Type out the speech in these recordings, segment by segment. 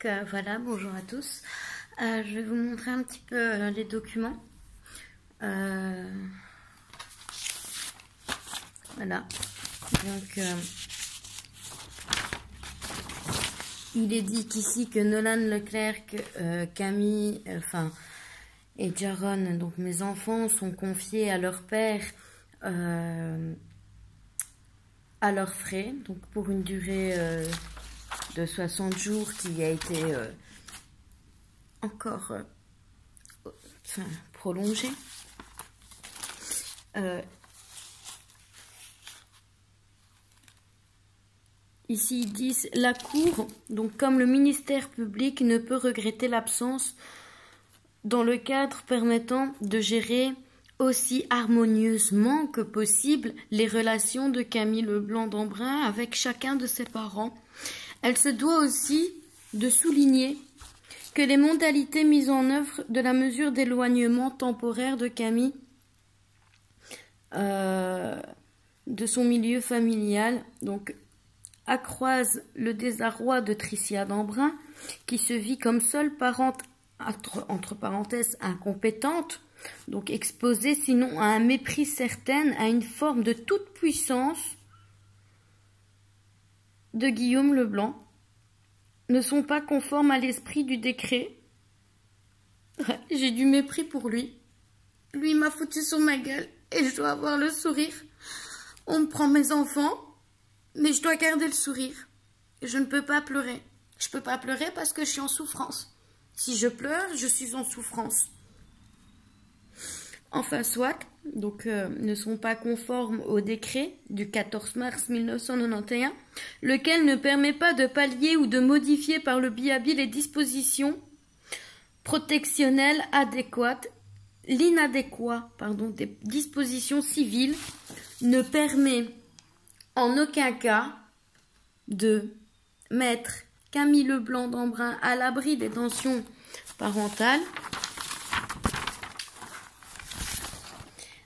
Voilà, bonjour à tous. Je vais vous montrer un petit peu les documents. Voilà. Donc, il est dit qu'ici que Nolan Leclerc, Camille, et Jaron, donc mes enfants, sont confiés à leur père à leurs frais, donc pour une durée de 60 jours qui a été encore prolongée. Ici, ils disent la Cour, donc comme le ministère public, ne peut regretter l'absence dans le cadre permettant de gérer aussi harmonieusement que possible les relations de Camille Leblanc d'Embrun avec chacun de ses parents. Elle se doit aussi de souligner que les modalités mises en œuvre de la mesure d'éloignement temporaire de Camille de son milieu familial, donc accroise le désarroi de Tricia d'Embrun, qui se vit comme seule parente, entre parenthèses, incompétente, donc exposée sinon à un mépris certain, à une forme de toute puissance de Guillaume Leblanc, ne sont pas conformes à l'esprit du décret. J'ai du mépris pour lui. Lui m'a foutu sur ma gueule et je dois avoir le sourire. On me prend mes enfants, mais je dois garder le sourire. Je ne peux pas pleurer. Je peux pas pleurer parce que je suis en souffrance. Si je pleure, je suis en souffrance. Enfin, soit, donc ne sont pas conformes au décret du 14 mars 1991, lequel ne permet pas de pallier ou de modifier par le bihabile les dispositions protectionnelles adéquates. L'inadéquat, des dispositions civiles ne permet en aucun cas de mettre Camille Leblanc d'Embrun à l'abri des tensions parentales,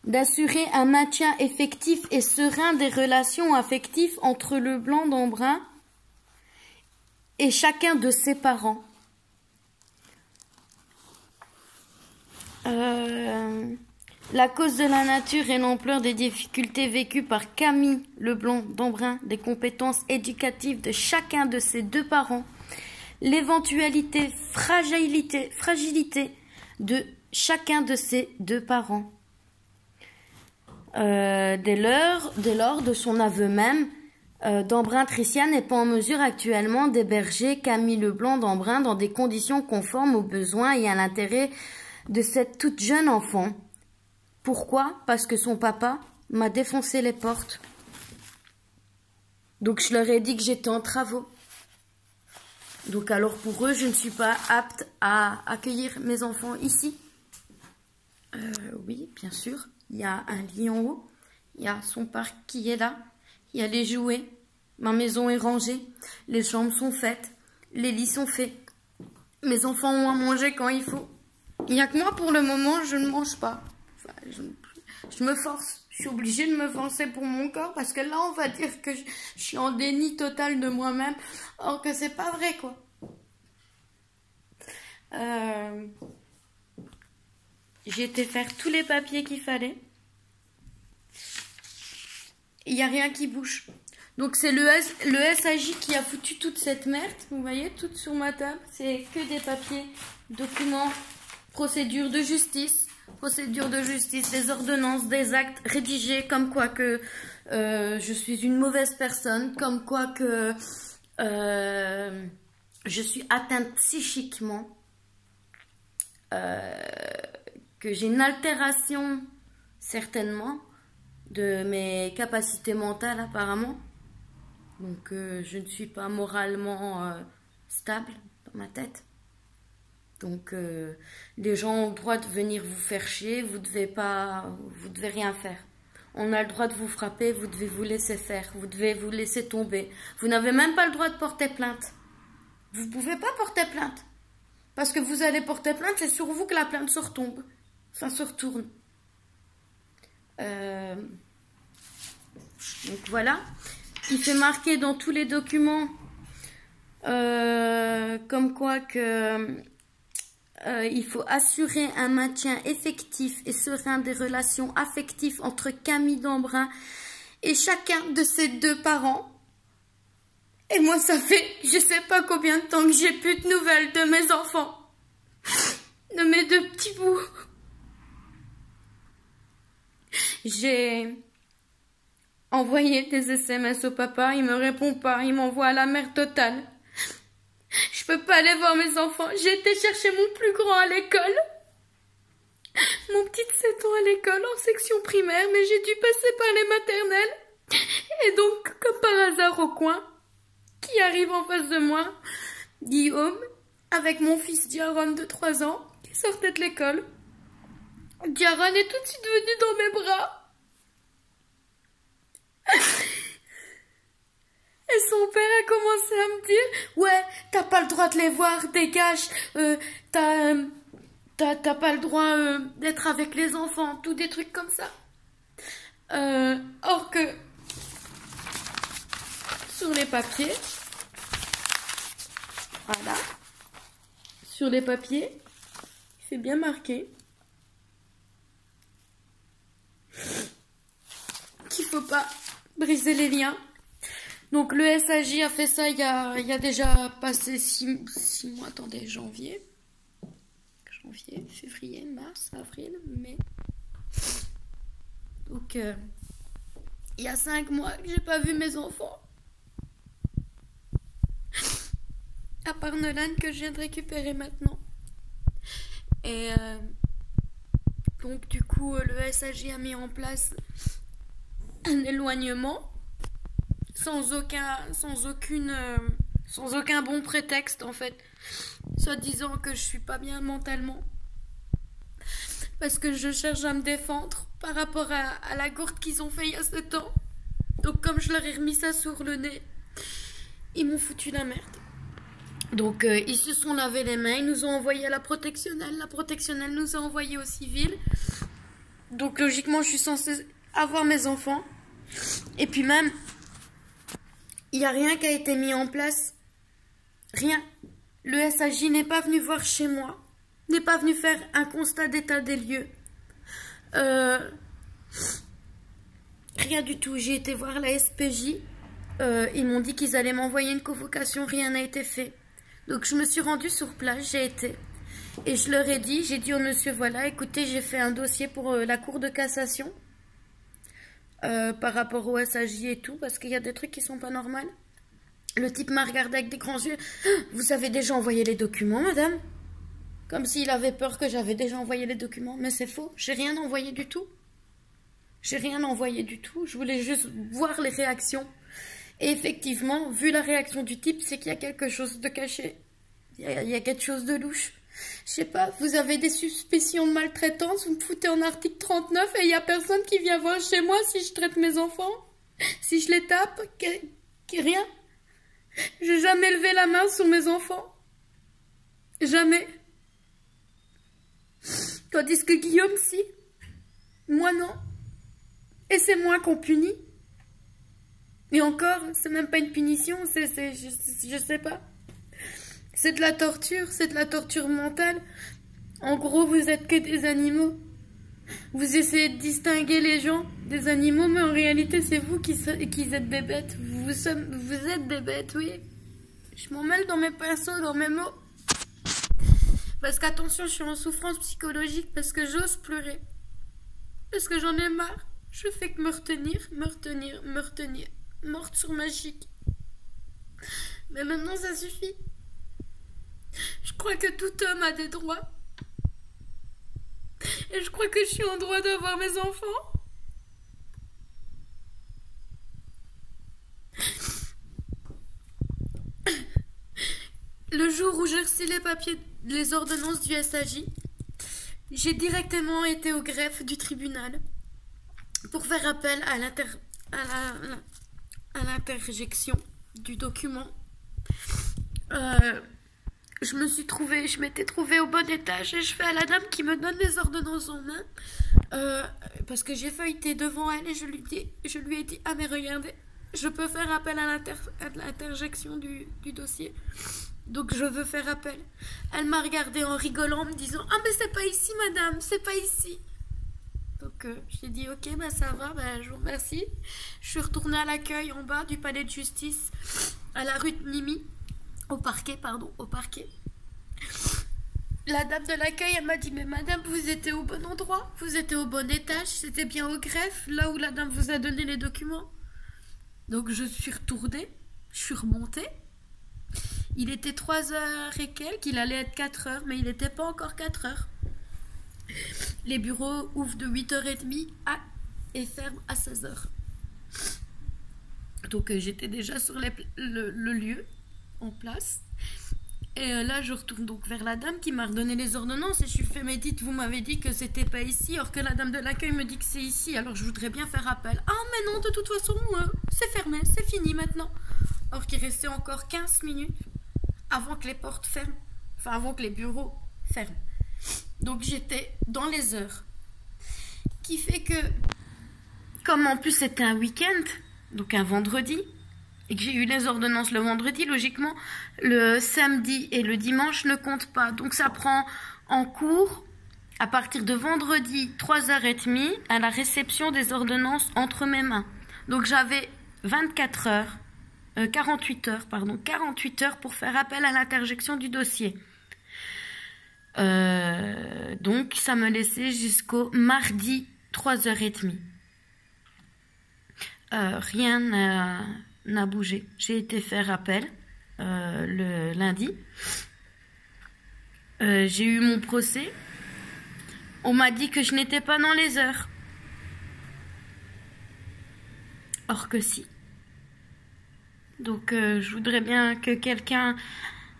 d'assurer un maintien effectif et serein des relations affectives entre Leblanc d'Embrun et chacun de ses parents. La cause de la nature et l'ampleur des difficultés vécues par Camille Leblanc d'Embrun, des compétences éducatives de chacun de ses deux parents, l'éventualité fragilité de chacun de ses deux parents. Dès lors de son aveu même, d'Embrun Tricia n'est pas en mesure actuellement d'héberger Camille Leblanc d'Embrun dans des conditions conformes aux besoins et à l'intérêt de cette toute jeune enfant. Pourquoi? Parce que son papa m'a défoncé les portes. Donc je leur ai dit que j'étais en travaux. Donc alors pour eux, je ne suis pas apte à accueillir mes enfants ici. Oui, bien sûr. Il y a un lit en haut. Il y a son parc qui est là. Il y a les jouets. Ma maison est rangée. Les chambres sont faites. Les lits sont faits. Mes enfants ont à manger quand il faut. Il n'y a que moi pour le moment, je ne mange pas. Enfin, je me force. Je suis obligée de me forcer pour mon corps parce que là, on va dire que je suis en déni total de moi-même. Or que c'est pas vrai, quoi. J'ai été faire tous les papiers qu'il fallait. Il n'y a rien qui bouge. Donc c'est le SAJ qui a foutu toute cette merde. Vous voyez, toute sur ma table. C'est que des papiers, documents, procédures de justice. Procédure de justice, des ordonnances, des actes rédigés comme quoi que je suis une mauvaise personne, comme quoi que je suis atteinte psychiquement, que j'ai une altération certainement de mes capacités mentales apparemment. Donc je ne suis pas moralement stable dans ma tête. Donc les gens ont le droit de venir vous faire chier, vous devez rien faire. On a le droit de vous frapper, vous devez vous laisser faire, vous devez vous laisser tomber. Vous n'avez même pas le droit de porter plainte. Vous ne pouvez pas porter plainte. Parce que vous allez porter plainte, c'est sur vous que la plainte se retombe. Enfin, se retourne. Donc voilà. Il fait marquer dans tous les documents comme quoi que il faut assurer un maintien effectif et serein des relations affectives entre Camille Dambrun et chacun de ses deux parents. Et moi, ça fait je sais pas combien de temps que j'ai plus de nouvelles de mes enfants, de mes deux petits bouts. J'ai envoyé des SMS au papa, il me répond pas, il m'envoie à la merde totale. Je peux pas aller voir mes enfants. J'ai été chercher mon plus grand à l'école. Mon petit de 7 ans à l'école, en section primaire, mais j'ai dû passer par les maternelles. Et donc, comme par hasard au coin, qui arrive en face de moi, Guillaume, avec mon fils Diaron de 3 ans, qui sortait de l'école. Diaron est tout de suite venu dans mes bras. Et son père a commencé à me dire, ouais, t'as pas le droit de les voir, dégage, t'as pas le droit d'être avec les enfants, tout des trucs comme ça. Or que, sur les papiers, voilà, sur les papiers, c'est bien marqué qu'il faut pas briser les liens. Donc le SAJ a fait ça il y a déjà passé 6 mois, attendez, janvier, février, mars, avril, mai. Donc il y a 5 mois que j'ai pas vu mes enfants. À part Nolan que je viens de récupérer maintenant. Et donc du coup le SAJ a mis en place un éloignement sans aucun bon prétexte en fait, soit disant que je suis pas bien mentalement parce que je cherche à me défendre par rapport à la gourde qu'ils ont fait il y a 7 ans. Donc comme je leur ai remis ça sur le nez, ils m'ont foutu la merde. Donc ils se sont lavé les mains, ils nous ont envoyé à la protectionnelle nous a envoyé au civil. Donc logiquement je suis censée avoir mes enfants. Et puis même, il n'y a rien qui a été mis en place. Rien. Le SAJ n'est pas venu voir chez moi. N'est pas venu faire un constat d'état des lieux. Rien du tout. J'ai été voir la SPJ. Ils m'ont dit qu'ils allaient m'envoyer une convocation. Rien n'a été fait. Donc je me suis rendue sur place. J'ai été. Et je leur ai dit, j'ai dit au monsieur, voilà, écoutez, j'ai fait un dossier pour la Cour de cassation. Par rapport au SAJ et tout, parce qu'il y a des trucs qui sont pas normaux. Le type m'a regardé avec des grands yeux. Vous avez déjà envoyé les documents, madame? Comme s'il avait peur que j'avais déjà envoyé les documents. Mais c'est faux, j'ai rien envoyé du tout. J'ai rien envoyé du tout, je voulais juste voir les réactions. Et effectivement, vu la réaction du type, c'est qu'il y a quelque chose de caché. Il y a quelque chose de louche. Je sais pas, vous avez des suspicions de maltraitance, vous me foutez en article 39 et il y a personne qui vient voir chez moi si je traite mes enfants, si je les tape, rien. J'ai jamais levé la main sur mes enfants. Jamais. Tandis que Guillaume, si. Moi, non. Et c'est moi qu'on punit. Et encore, c'est même pas une punition, je sais pas. C'est de la torture mentale. En gros, vous êtes que des animaux. Vous essayez de distinguer les gens des animaux, mais en réalité, c'est vous qui êtes des bêtes. Vous êtes des bêtes, oui. Je m'en mêle dans mes pinceaux, dans mes mots. Parce qu'attention, je suis en souffrance psychologique, parce que j'ose pleurer. Parce que j'en ai marre. Je fais que me retenir. Morte sur ma chic. Mais maintenant, ça suffit. Je crois que tout homme a des droits. Et je crois que je suis en droit d'avoir mes enfants. Le jour où j'ai reçu les papiers, les ordonnances du SAJ, j'ai directement été au greffe du tribunal pour faire appel à l'interjection du document. Je m'étais trouvée au bon étage et je fais à la dame qui me donne les ordonnances en main parce que j'ai feuilleté devant elle et je lui ai dit ah mais regardez, je peux faire appel à l'interjection du dossier. Donc je veux faire appel. Elle m'a regardé en rigolant, en me disant « Ah mais c'est pas ici madame, c'est pas ici ». Donc j'ai dit ok, bah ça va, bah, je vous remercie. Je suis retournée à l'accueil en bas du palais de justice, à la rue de Nimi, au parquet, pardon, au parquet. La dame de l'accueil, elle m'a dit mais madame, vous étiez au bon endroit, vous étiez au bon étage, c'était bien au greffe, là où la dame vous a donné les documents. Donc je suis retournée, je suis remontée. Il était 3h et quelques, il allait être 4h, mais il n'était pas encore 4h. Les bureaux ouvrent de 8h30 et ferment à 16h. Donc j'étais déjà sur le lieu, en place. Et là, je retourne donc vers la dame qui m'a redonné les ordonnances. Et je lui fais, mais dites, vous m'avez dit que c'était pas ici, or que la dame de l'accueil me dit que c'est ici. Alors je voudrais bien faire appel. Ah, mais non, de toute façon, c'est fermé, c'est fini maintenant. Or qu'il restait encore 15 minutes avant que les portes ferment. Enfin, avant que les bureaux ferment. Donc j'étais dans les heures. Qui fait que, comme en plus c'était un week-end, donc un vendredi, et que j'ai eu les ordonnances le vendredi, logiquement, le samedi et le dimanche ne comptent pas. Donc ça prend en cours, à partir de vendredi, 3h30, à la réception des ordonnances entre mes mains. Donc j'avais 48 heures pour faire appel à l'interjection du dossier. Donc ça me laissait jusqu'au mardi 3h30. Rien n'a bougé. J'ai été faire appel le lundi. J'ai eu mon procès. On m'a dit que je n'étais pas dans les heures. Or que si. Donc je voudrais bien que quelqu'un,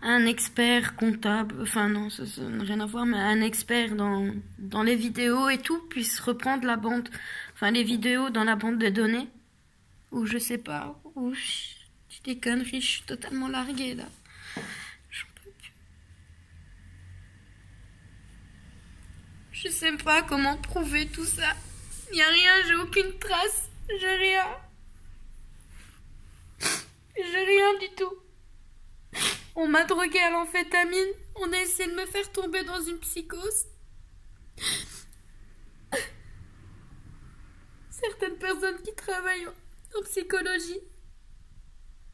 un expert comptable, enfin non, ça n'a rien à voir, mais un expert dans les vidéos et tout, puisse reprendre la bande, enfin les vidéos dans la bande de données, ou je sais pas, ou je dis des conneries, je suis totalement larguée là. J'en peux plus. Je sais pas comment prouver tout ça. Y a rien, j'ai aucune trace, j'ai rien. J'ai rien du tout. On m'a droguée à l'amphétamine. On a essayé de me faire tomber dans une psychose. Certaines personnes qui travaillent en psychologie,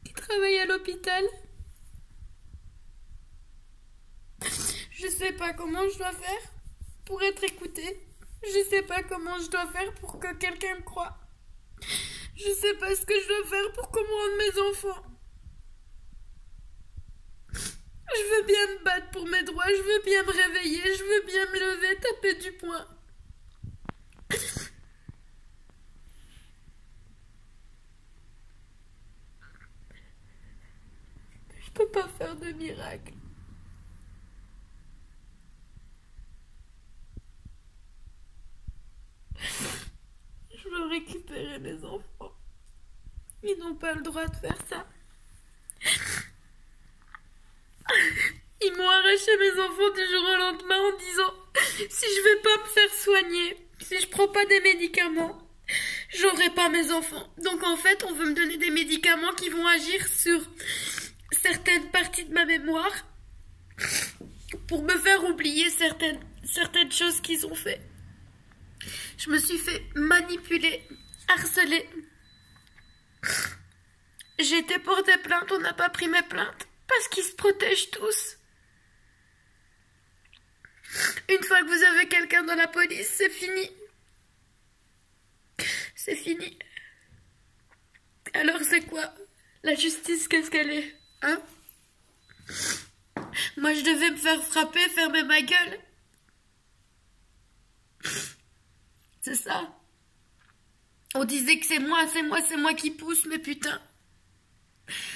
qui travaillent à l'hôpital. Je sais pas comment je dois faire pour être écoutée. Je sais pas comment je dois faire pour que quelqu'un me croie. Je sais pas ce que je dois faire pour comprendre mes enfants. Je veux bien me battre pour mes droits, je veux bien me réveiller, je veux bien me lever, taper du poing. Je peux pas faire de miracle. Je veux récupérer mes enfants. Ils n'ont pas le droit de faire ça. Ils m'ont arraché mes enfants du jour au lendemain en disant si je vais pas me faire soigner, si je prends pas des médicaments, j'aurai pas mes enfants. Donc en fait, on veut me donner des médicaments qui vont agir sur certaines parties de ma mémoire pour me faire oublier certaines choses qu'ils ont fait. Je me suis fait manipuler, harceler. J'ai été portée plainte, on n'a pas pris mes plaintes parce qu'ils se protègent tous. Une fois que vous avez quelqu'un dans la police, c'est fini. C'est fini. Alors c'est quoi? La justice, qu'est-ce qu'elle est? Hein? Moi je devais me faire frapper, fermer ma gueule. C'est ça. On disait que c'est moi qui pousse, mais putain.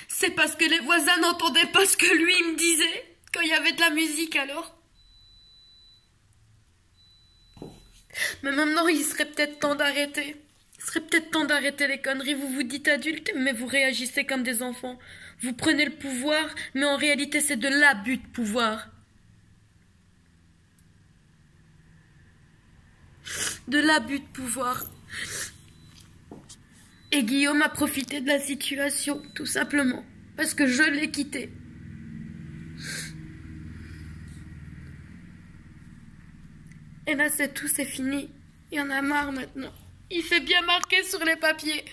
C'est parce que les voisins n'entendaient pas ce que lui me disait quand il y avait de la musique alors. Mais maintenant, il serait peut-être temps d'arrêter. Il serait peut-être temps d'arrêter les conneries. Vous vous dites adultes, mais vous réagissez comme des enfants. Vous prenez le pouvoir, mais en réalité, c'est de l'abus de pouvoir. De l'abus de pouvoir. Et Guillaume a profité de la situation, tout simplement. Parce que je l'ai quitté. Et là, c'est tout, c'est fini. Il y en a marre maintenant. Il fait bien marquer sur les papiers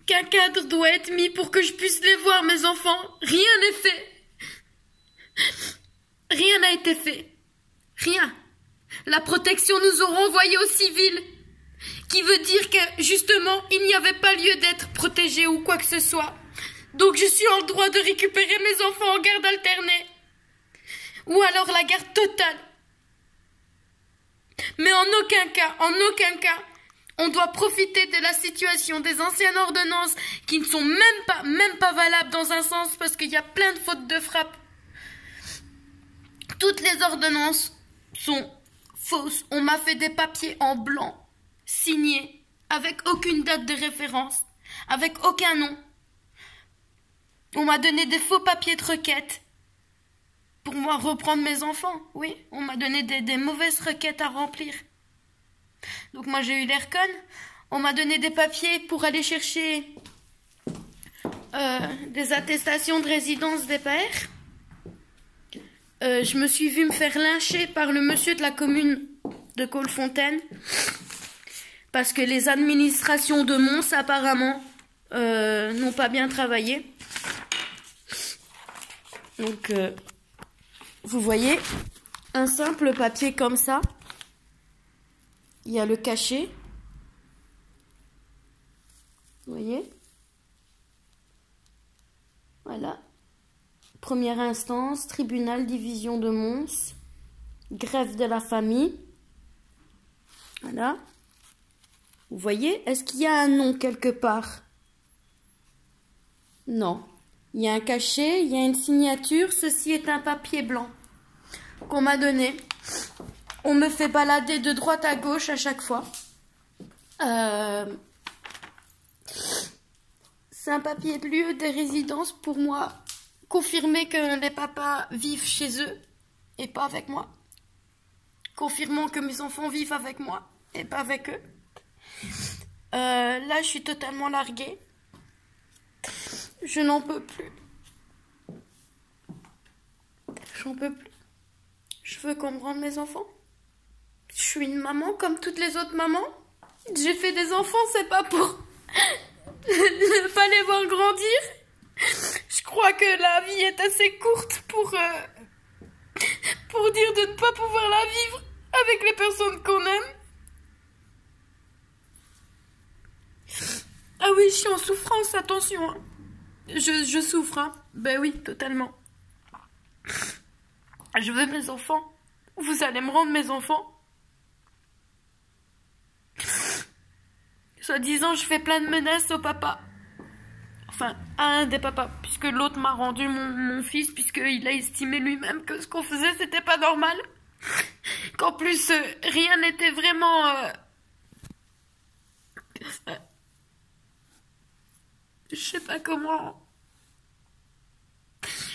qu'un cadre doit être mis pour que je puisse les voir, mes enfants. Rien n'est fait. Rien n'a été fait. Rien. La protection nous aura envoyés au civil, qui veut dire que, justement, il n'y avait pas lieu d'être protégé ou quoi que ce soit. Donc je suis en droit de récupérer mes enfants en garde alternée. Ou alors la garde totale. Mais en aucun cas, on doit profiter de la situation des anciennes ordonnances qui ne sont même pas valables dans un sens parce qu'il y a plein de fautes de frappe. Toutes les ordonnances sont fausses. On m'a fait des papiers en blanc, signés, avec aucune date de référence, avec aucun nom. On m'a donné des faux papiers de requête pour moi reprendre mes enfants. Oui, on m'a donné des mauvaises requêtes à remplir. Donc moi j'ai eu l'ERCON. On m'a donné des papiers pour aller chercher des attestations de résidence des pères. Je me suis vue me faire lyncher par le monsieur de la commune de Colfontaine parce que les administrations de Mons apparemment n'ont pas bien travaillé. Donc vous voyez, un simple papier comme ça, il y a le cachet, vous voyez, voilà, première instance, tribunal division de Mons, greffe de la famille, voilà, vous voyez, est-ce qu'il y a un nom quelque part? Non, il y a un cachet, il y a une signature, ceci est un papier blanc qu'on m'a donné. On me fait balader de droite à gauche à chaque fois. C'est un papier de lieu de résidence pour moi. Confirmer que les papas vivent chez eux et pas avec moi. Confirmant que mes enfants vivent avec moi et pas avec eux. Là, je suis totalement larguée. Je n'en peux plus. J'en peux plus. Je veux qu'on me rende mes enfants. Je suis une maman comme toutes les autres mamans. J'ai fait des enfants, c'est pas pour ne pas les voir grandir. Je crois que la vie est assez courte pour dire de ne pas pouvoir la vivre avec les personnes qu'on aime. Ah oui, je suis en souffrance, attention. Hein. Je souffre, hein. Ben oui, totalement. Je veux mes enfants. Vous allez me rendre mes enfants. Soi-disant, je fais plein de menaces au papa. Enfin, à un des papas, puisque l'autre m'a rendu mon fils, puisqu'il a estimé lui-même que ce qu'on faisait, c'était pas normal. Qu'en plus, rien n'était vraiment... je sais pas comment...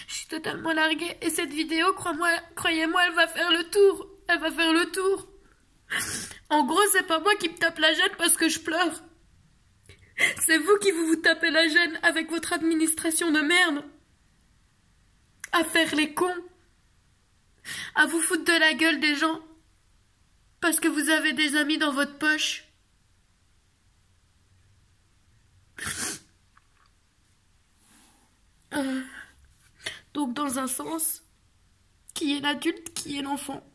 Je suis totalement larguée. Et cette vidéo, croyez-moi, elle va faire le tour. Elle va faire le tour. En gros, c'est pas moi qui me tape la gêne parce que je pleure. C'est vous qui vous tapez la gêne avec votre administration de merde. À faire les cons. À vous foutre de la gueule des gens. Parce que vous avez des amis dans votre poche. Donc dans un sens, qui est l'adulte, qui est l'enfant?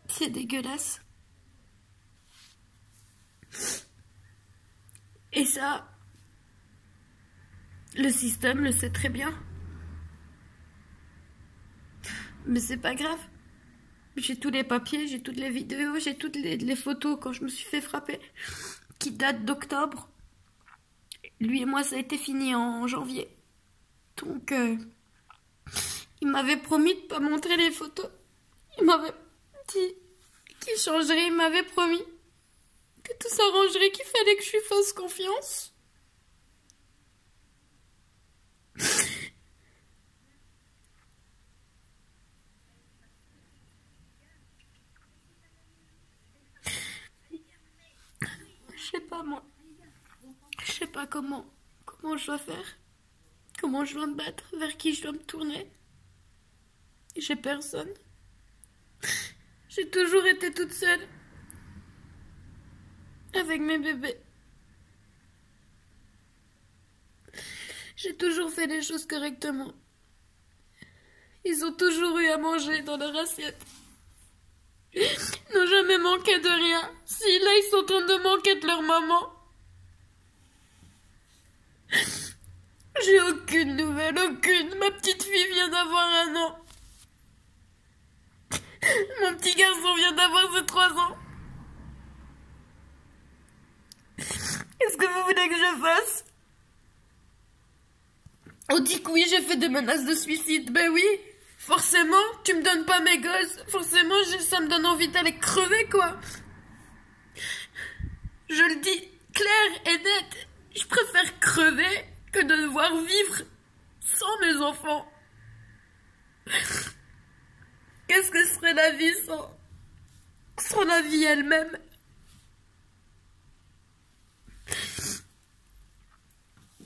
C'est dégueulasse. Et ça, le système le sait très bien. Mais c'est pas grave. J'ai tous les papiers, j'ai toutes les vidéos, j'ai toutes les photos quand je me suis fait frapper, qui datent d'octobre. Lui et moi, ça a été fini en janvier. Donc, il m'avait promis de pas montrer les photos. Il m'avait dit qu'il changerait, il m'avait promis que tout s'arrangerait, qu'il fallait que je lui fasse confiance. Je sais pas moi. Je sais pas comment je dois faire. Comment je dois me battre? Vers qui je dois me tourner? J'ai personne. J'ai toujours été toute seule. Avec mes bébés. J'ai toujours fait les choses correctement. Ils ont toujours eu à manger dans leur assiette. Ils n'ont jamais manqué de rien. Si, là, ils sont en train de manquer de leur maman. J'ai aucune nouvelle, aucune. Ma petite fille vient d'avoir 1 an. Mon petit garçon vient d'avoir ses 3 ans. Qu'est-ce que vous voulez que je fasse? On dit que oui, j'ai fait des menaces de suicide. Ben oui, forcément, tu me donnes pas mes gosses. Forcément, ça me donne envie d'aller crever, quoi. Je le dis clair et net. Je préfère crever que de devoir vivre sans mes enfants. Qu'est-ce que serait la vie sans la vie elle-même?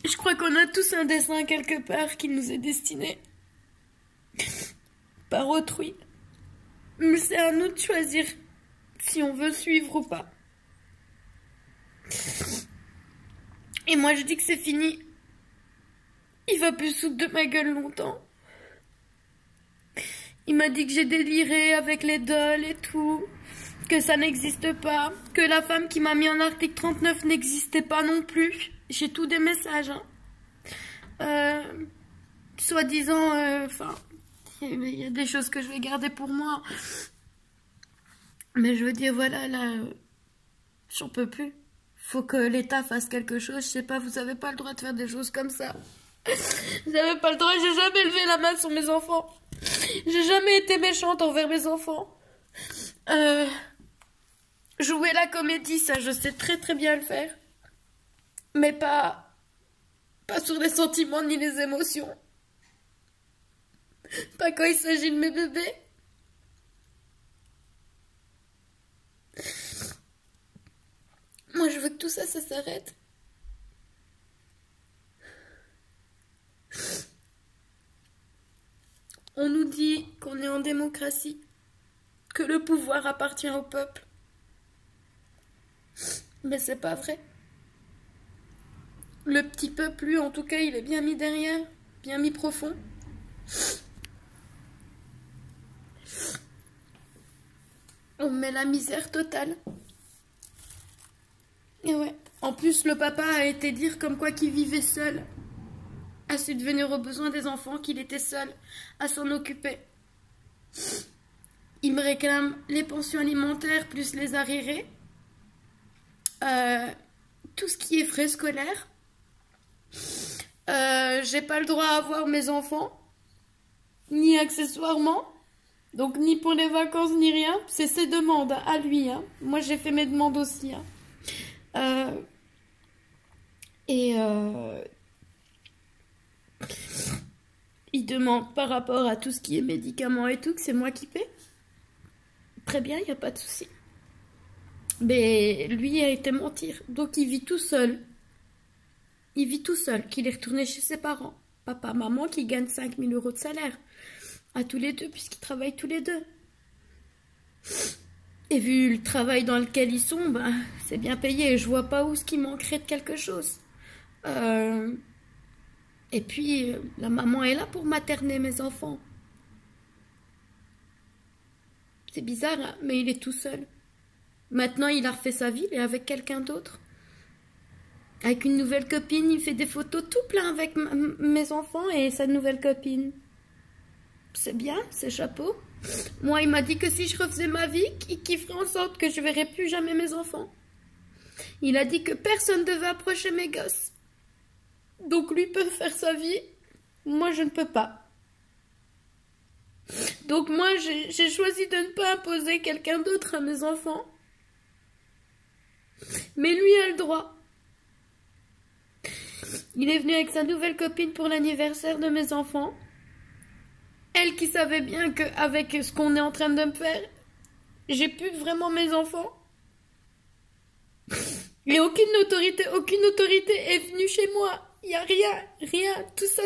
Je crois qu'on a tous un destin quelque part qui nous est destiné par autrui. Mais c'est à nous de choisir si on veut suivre ou pas. Et moi je dis que c'est fini. Il va plus foutre de ma gueule longtemps. Il m'a dit que j'ai déliré avec les dolls et tout, que ça n'existe pas, que la femme qui m'a mis en article 39 n'existait pas non plus. J'ai tous des messages. Soi-disant, il y a des choses que je vais garder pour moi. Mais je veux dire, voilà, là, j'en peux plus. Faut que l'État fasse quelque chose. Je sais pas, vous avez pas le droit de faire des choses comme ça. Vous avez pas le droit, j'ai jamais levé la main sur mes enfants. J'ai jamais été méchante envers mes enfants. Jouer la comédie, ça, je sais très très bien le faire. Mais pas sur les sentiments ni les émotions. Pas quand il s'agit de mes bébés. Moi, je veux que tout ça, ça s'arrête. On nous dit qu'on est en démocratie, que le pouvoir appartient au peuple. Mais c'est pas vrai. Le petit peuple, lui, en tout cas, il est bien mis derrière, bien mis profond. On met la misère totale. Et ouais. En plus, le papa a été dire comme quoi qu'il vivait seul, à subvenir aux besoins des enfants, qu'il était seul à s'en occuper. Il me réclame les pensions alimentaires plus les arriérés, tout ce qui est frais scolaires. J'ai pas le droit à avoir mes enfants, ni accessoirement, donc ni pour les vacances ni rien. C'est ses demandes à lui, hein. Moi j'ai fait mes demandes aussi, hein. Il demande par rapport à tout ce qui est médicaments et tout, que c'est moi qui paie. Très bien, il n'y a pas de souci. Mais lui a été mentir, donc il vit tout seul. Il vit tout seul, qu'il est retourné chez ses parents. Papa, maman, qui gagnent 5 000 € de salaire. À tous les deux, puisqu'ils travaillent tous les deux. Et vu le travail dans lequel ils sont, ben, c'est bien payé. Je vois pas où ce qui manquerait de quelque chose. Et puis, la maman est là pour materner mes enfants. C'est bizarre, hein, mais il est tout seul. Maintenant, il a refait sa vie, il est avec quelqu'un d'autre. Avec une nouvelle copine, il fait des photos tout plein avec mes enfants et sa nouvelle copine. C'est bien, c'est chapeau. Moi, il m'a dit que si je refaisais ma vie, qu'il ferait en sorte que je verrais plus jamais mes enfants. Il a dit que personne ne devait approcher mes gosses. Donc lui peut faire sa vie, moi je ne peux pas. Donc moi j'ai choisi de ne pas imposer quelqu'un d'autre à mes enfants. Mais lui a le droit. Il est venu avec sa nouvelle copine pour l'anniversaire de mes enfants. Elle qui savait bien qu'avec ce qu'on est en train de me faire, j'ai plus vraiment mes enfants. Et aucune autorité est venue chez moi. il n'y a rien, rien. Tout ça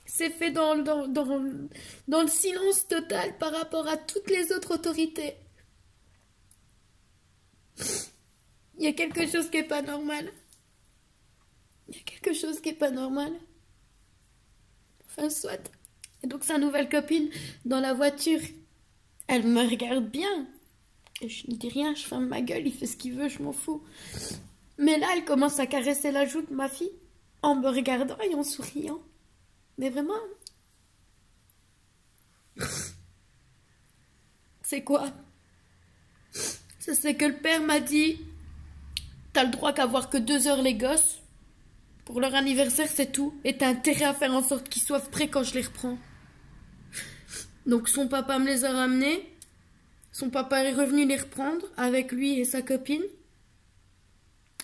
c'est fait dans le silence total par rapport à toutes les autres autorités. Il y a quelque chose qui est pas normal. Il y a quelque chose qui est pas normal. Enfin, soit. Et donc sa nouvelle copine, dans la voiture, elle me regarde bien. Et je ne dis rien, je ferme ma gueule, il fait ce qu'il veut, je m'en fous. Mais là, elle commence à caresser la joue de ma fille, en me regardant et en souriant. Mais vraiment. C'est quoi? Ça, c'est que le père m'a dit, t'as le droit qu'à voir que 2 heures les gosses. Pour leur anniversaire, c'est tout. Et t'as intérêt à faire en sorte qu'ils soient prêts quand je les reprends. Donc son papa me les a ramenés. Son papa est revenu les reprendre avec lui et sa copine.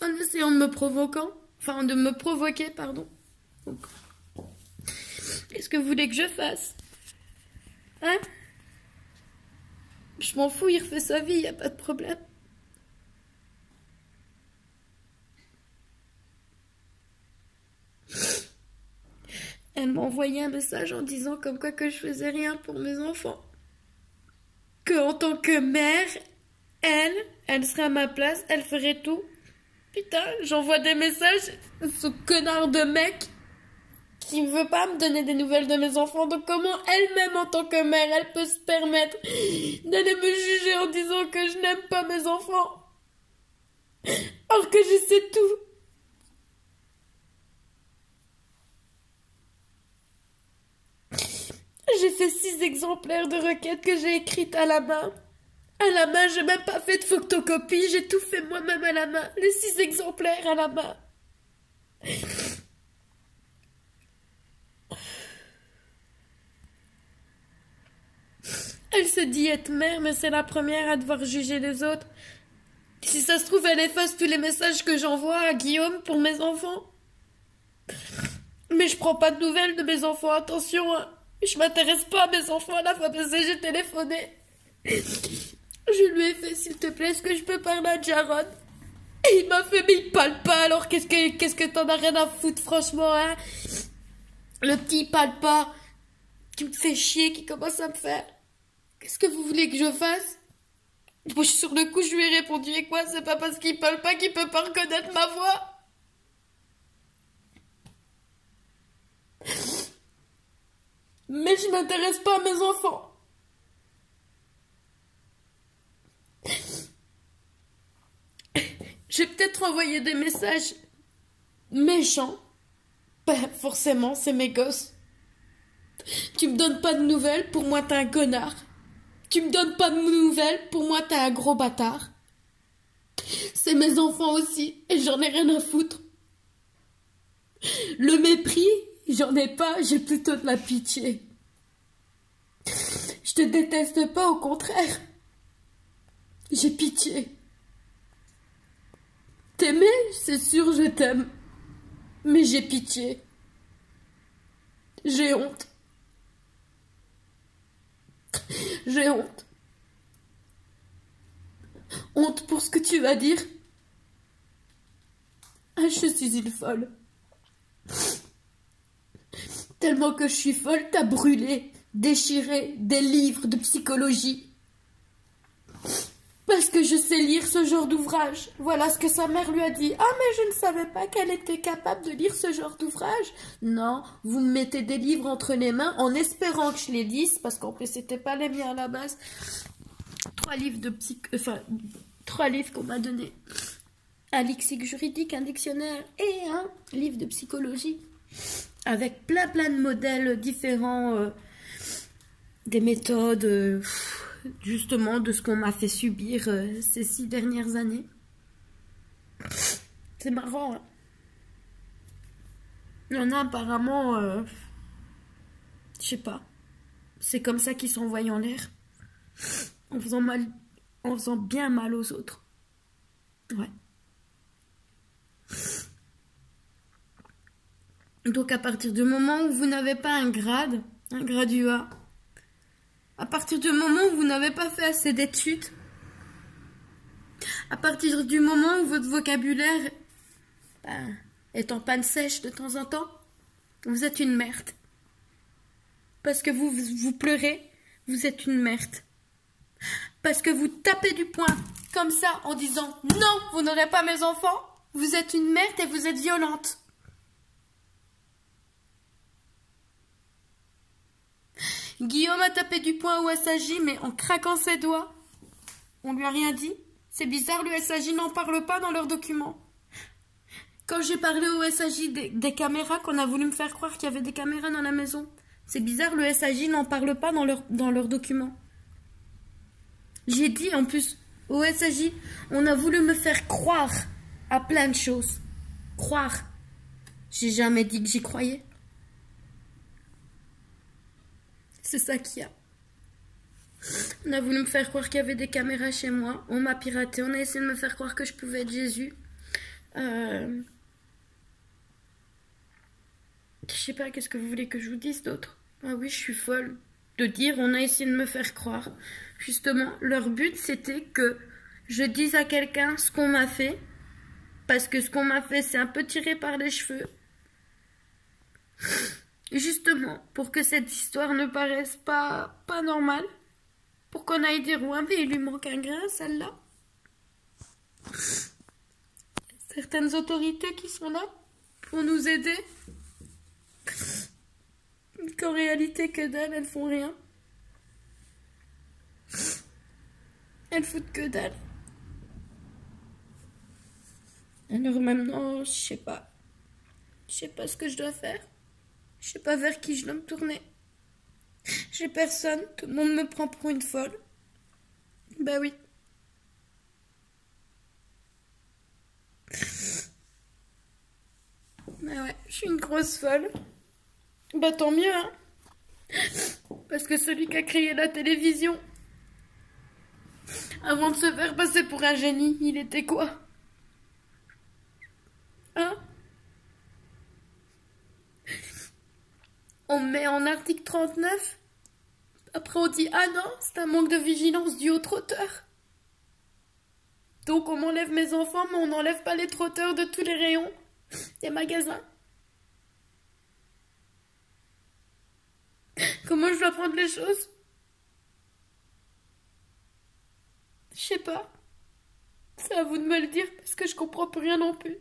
En essayant de me provoquer, pardon. Donc, qu'est-ce que vous voulez que je fasse? Hein? Je m'en fous, il refait sa vie, y a pas de problème. Elle m'a envoyé un message en disant comme quoi que je faisais rien pour mes enfants. Que en tant que mère, elle serait à ma place, elle ferait tout. Putain, j'envoie des messages, ce connard de mec qui ne veut pas me donner des nouvelles de mes enfants. Donc comment elle-même en tant que mère, elle peut se permettre d'aller me juger en disant que je n'aime pas mes enfants, alors que je sais tout. J'ai fait 6 exemplaires de requêtes que j'ai écrites à la main. À la main, j'ai même pas fait de photocopie, j'ai tout fait moi-même à la main. Les 6 exemplaires à la main. Elle se dit être mère, mais c'est la première à devoir juger les autres. Si ça se trouve, elle efface tous les messages que j'envoie à Guillaume pour mes enfants. Mais je prends pas de nouvelles de mes enfants, attention, hein. Je m'intéresse pas à mes enfants à la fois parce que j'ai téléphoné. Je lui ai fait, s'il te plaît, est-ce que je peux parler à Jaron? Et il m'a fait, mais il parle pas, alors qu'est-ce que t'en as rien à foutre, franchement, hein? Le petit, il parle pas. Qui me fait chier, qui commence à me faire. Qu'est-ce que vous voulez que je fasse? Moi, sur le coup, je lui ai répondu, et quoi? C'est pas parce qu'il parle pas qu'il peut pas reconnaître ma voix? Mais je m'intéresse pas à mes enfants. J'ai peut-être envoyé des messages méchants. Ben, forcément, c'est mes gosses. Tu me donnes pas de nouvelles, pour moi t'es un connard. Tu me donnes pas de nouvelles, pour moi t'es un gros bâtard. C'est mes enfants aussi, et j'en ai rien à foutre. Le mépris, j'en ai pas, j'ai plutôt de la pitié. Je te déteste pas, au contraire. J'ai pitié. T'aimer, c'est sûr, je t'aime. Mais j'ai pitié. J'ai honte. J'ai honte. Honte pour ce que tu vas dire. Ah, je suis une folle. Tellement que je suis folle, t'as brûlé, déchiré des livres de psychologie. Parce que je sais lire ce genre d'ouvrage. Voilà ce que sa mère lui a dit. Ah, mais je ne savais pas qu'elle était capable de lire ce genre d'ouvrage. Non, vous me mettez des livres entre les mains en espérant que je les lise, parce qu'en plus, c'était pas les miens à la base. 3 livres de Enfin, 3 livres qu'on m'a donnés. Un lexique juridique, un dictionnaire et un livre de psychologie. Avec plein de modèles différents, des méthodes... justement de ce qu'on m'a fait subir ces 6 dernières années. C'est marrant, hein. Il y en a apparemment, je sais pas, c'est comme ça qu'ils s'envoient en l'air, en faisant bien mal aux autres. Ouais. Donc à partir du moment où vous n'avez pas un graduat, à partir du moment où vous n'avez pas fait assez d'études, à partir du moment où votre vocabulaire, ben, est en panne sèche de temps en temps, vous êtes une merde. Parce que vous pleurez, vous êtes une merde. Parce que vous tapez du poing comme ça en disant « Non, vous n'aurez pas mes enfants », vous êtes une merde et vous êtes violente. Guillaume a tapé du poing au SAJ, mais en craquant ses doigts. On lui a rien dit. C'est bizarre, le SAJ n'en parle pas dans leurs documents. Quand j'ai parlé au SAJ des caméras, qu'on a voulu me faire croire qu'il y avait des caméras dans la maison, c'est bizarre, le SAJ n'en parle pas dans leurs documents. J'ai dit en plus au SAJ, on a voulu me faire croire à plein de choses. Croire. J'ai jamais dit que j'y croyais. C'est ça qu'il y a. On a voulu me faire croire qu'il y avait des caméras chez moi. On m'a piraté. On a essayé de me faire croire que je pouvais être Jésus. Je sais pas, qu'est-ce que vous voulez que je vous dise d'autre? Ah oui, je suis folle de dire, on a essayé de me faire croire. Justement, leur but, c'était que je dise à quelqu'un ce qu'on m'a fait. Parce que ce qu'on m'a fait, c'est un peu tiré par les cheveux. Justement, pour que cette histoire ne paraisse pas normale. Pour qu'on aille dire, ouais, mais il lui manque un grain, celle-là. Certaines autorités qui sont là pour nous aider. Qu'en réalité, que dalle, elles font rien. Elles foutent que dalle. Alors maintenant, je sais pas. Je sais pas ce que je dois faire. Je sais pas vers qui je dois me tourner. J'ai personne. Tout le monde me prend pour une folle. Bah oui. Bah ouais, je suis une grosse folle. Bah tant mieux, hein. Parce que celui qui a créé la télévision, avant de se faire passer pour un génie, il était quoi? Hein? On met en article 39. Après on dit, ah non, c'est un manque de vigilance dû aux trotteurs. Donc on m'enlève mes enfants, mais on n'enlève pas les trotteurs de tous les rayons des magasins. Comment je dois prendre les choses? Je sais pas. C'est à vous de me le dire, parce que je comprends plus rien non plus.